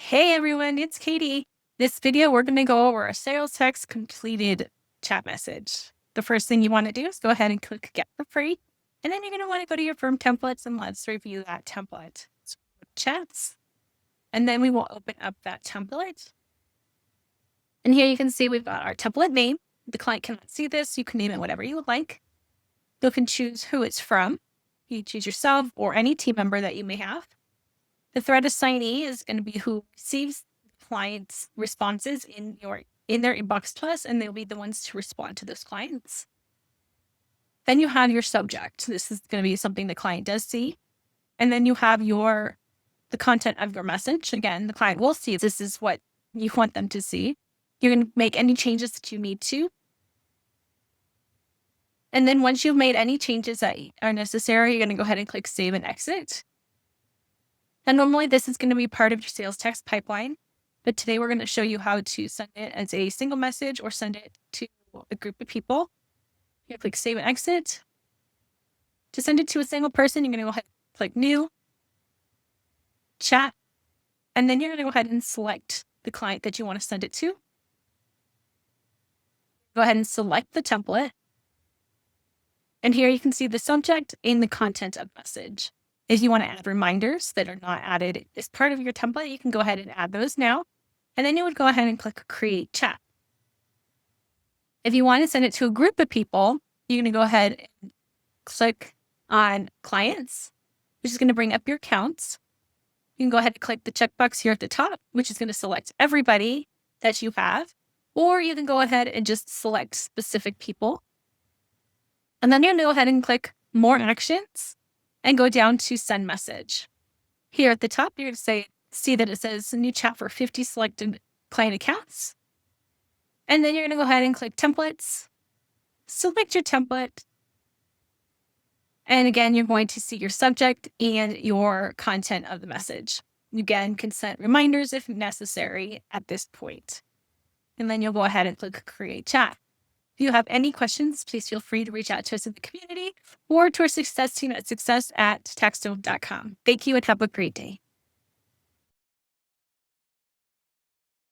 Hey everyone, it's Katie. This video, we're going to go over a sales text completed chat message. The first thing you want to do is go ahead and click Get for Free. And then you're going to want to go to your firm templates and let's review that template. So chats. And then we will open up that template. And here you can see we've got our template name. The client cannot see this. You can name it whatever you would like. You can choose who it's from. You choose yourself or any team member that you may have. The thread assignee is going to be who receives the client's responses in their inbox plus, and they'll be the ones to respond to those clients. Then you have your subject. This is going to be something the client does see. And then you have the content of your message. Again, the client will see this is what you want them to see. You're going to make any changes that you need to. And then once you've made any changes that are necessary, you're going to go ahead and click Save and Exit. And normally this is going to be part of your sales text pipeline, but today we're going to show you how to send it as a single message or send it to a group of people. You click Save and Exit. To send it to a single person, you're going to go ahead and click New, Chat, and then you're going to go ahead and select the client that you want to send it to. Go ahead and select the template. And here you can see the subject and the content of the message. If you want to add reminders that are not added as part of your template, you can go ahead and add those now. And then you would go ahead and click Create Chat. If you want to send it to a group of people, you're going to go ahead and click on Clients, which is going to bring up your accounts. You can go ahead and click the checkbox here at the top, which is going to select everybody that you have. Or you can go ahead and just select specific people. And then you're going to go ahead and click More Actions and go down to Send Message. Here at the top, you're going to see that it says New Chat for 50 selected client accounts. And then you're going to go ahead and click Templates, select your template. And again, you're going to see your subject and your content of the message. You again can set reminders if necessary at this point. And then you'll go ahead and click Create Chat. If you have any questions, please feel free to reach out to us in the community or to our success team at success@taxdome.com. Thank you and have a great day.